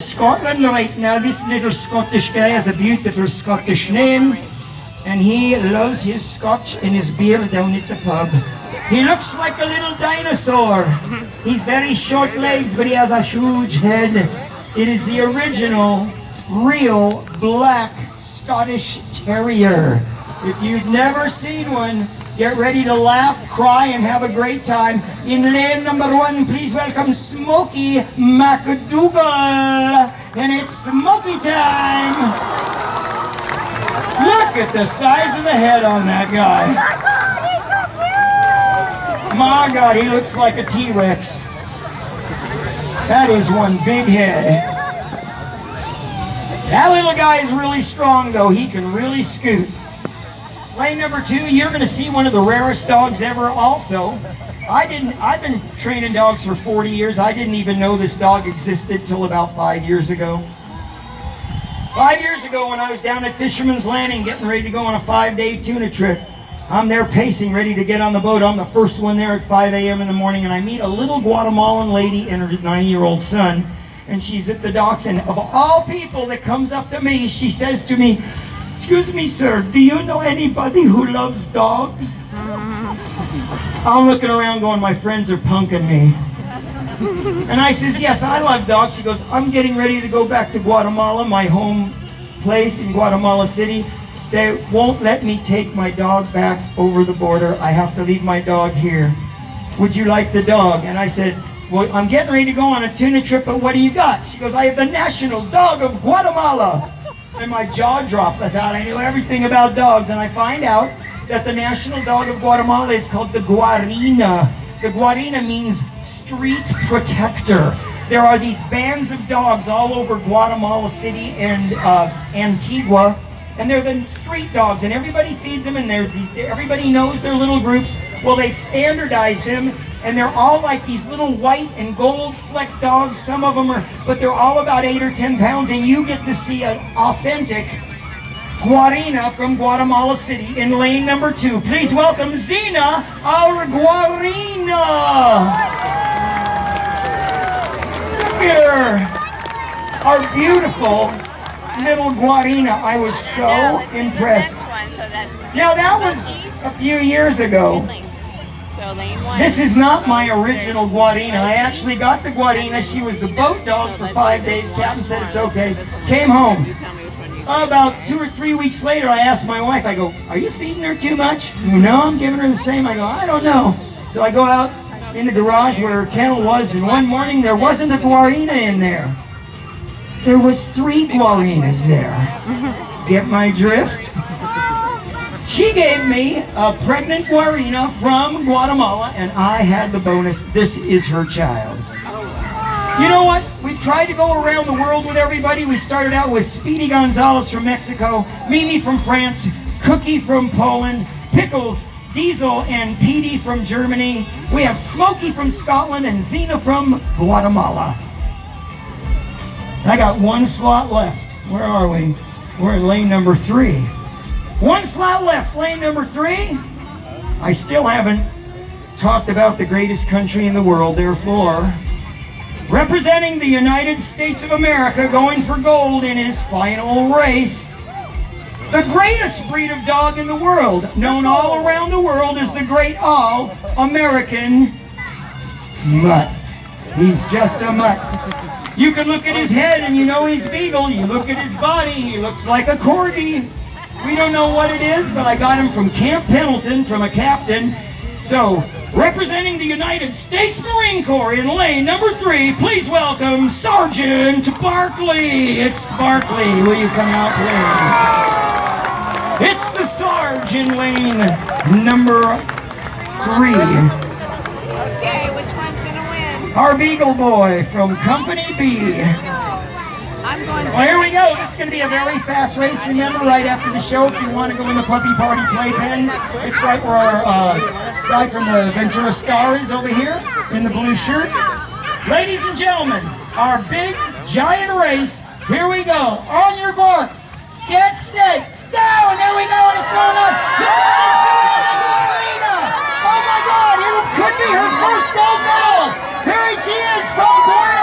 Scotland right now. This little Scottish guy has a beautiful Scottish name, and he loves his scotch and his beer down at the pub. He looks like a little dinosaur. He's very short legs, but he has a huge head. It is the original, real black Scottish Terrier. If you've never seen one, get ready to laugh, cry, and have a great time. In lane number 1, please welcome Smokey McDougall. And it's Smokey time! Look at the size of the head on that guy. My God, he looks like a T-Rex. That is one big head. That little guy is really strong, though. He can really scoot. Lane number 2, you're going to see one of the rarest dogs ever also. I've been training dogs for 40 years. I didn't even know this dog existed till about 5 years ago. 5 years ago when I was down at Fisherman's Landing getting ready to go on a 5-day tuna trip. I'm there pacing, ready to get on the boat. I'm the first one there at 5 a.m. in the morning, and I meet a little Guatemalan lady and her 9-year-old son. And she's at the docks, and of all people that comes up to me, she says to me, "Excuse me, sir, do you know anybody who loves dogs?" I'm looking around going, my friends are punking me. And I says, "Yes, I love dogs." She goes, "I'm getting ready to go back to Guatemala, my home place in Guatemala City. They won't let me take my dog back over the border. I have to leave my dog here. Would you like the dog?" And I said, "Well, I'm getting ready to go on a tuna trip, but what do you got?" She goes, "I have the national dog of Guatemala." And my jaw drops. I thought I knew everything about dogs, and I find out that the national dog of Guatemala is called the Guarina. The Guarina means street protector. There are these bands of dogs all over Guatemala City and Antigua, and they're the street dogs, and everybody feeds them, and everybody knows their little groups. Well, they've standardized them, and they're all like these little white and gold flecked dogs. Some of them are, but they're all about 8 or 10 pounds, and you get to see an authentic Guarina from Guatemala City in lane number 2. Please welcome Zina, our Guarina. Look here, our beautiful little Guarina. I was so impressed. Now that was a few years ago. This is not my original Guarina. I actually got the Guarina. She was the boat dog for 5 days. Captain said it's okay. Came home. About 2 or 3 weeks later, I asked my wife, I go, "Are you feeding her too much?" "No, I'm giving her the same." I go, "I don't know." So I go out in the garage where her kennel was, and one morning there wasn't a Guarina in there. There was 3 Guarinas there. Get my drift? She gave me a pregnant Guarina from Guatemala, and I had the bonus. This is her child. You know what? We've tried to go around the world with everybody. We started out with Speedy Gonzalez from Mexico, Mimi from France, Cookie from Poland, Pickles, Diesel, and Petey from Germany. We have Smokey from Scotland and Zina from Guatemala. I got 1 slot left. Where are we? We're in lane number 3. 1 slot left, lane number 3. I still haven't talked about the greatest country in the world, therefore, representing the United States of America, going for gold in his final race, the greatest breed of dog in the world, known all around the world as the Great All-American Mutt. He's just a mutt. You can look at his head and you know he's Beagle. You look at his body, he looks like a Corgi. We don't know what it is, but I got him from Camp Pendleton from a captain. So, representing the United States Marine Corps in lane number 3, please welcome Sergeant Barkley. It's Barkley. Will you come out, please? It's the Sarge in lane number 3. Okay, which one's gonna win? Our Beagle Boy from Company B. I'm going to... Well, here we go. This is going to be a very fast race. Remember, right after the show, if you want to go in the Puppy Party playpen, it's right where our guy from the Ventura Star is over here in the blue shirt. Ladies and gentlemen, our big, giant race. Here we go. On your mark. Get set. Go. And there we go. And it's going on. You got to see Guarina. Oh, my God. It could be her first gold medal. Here she is from Guatemala.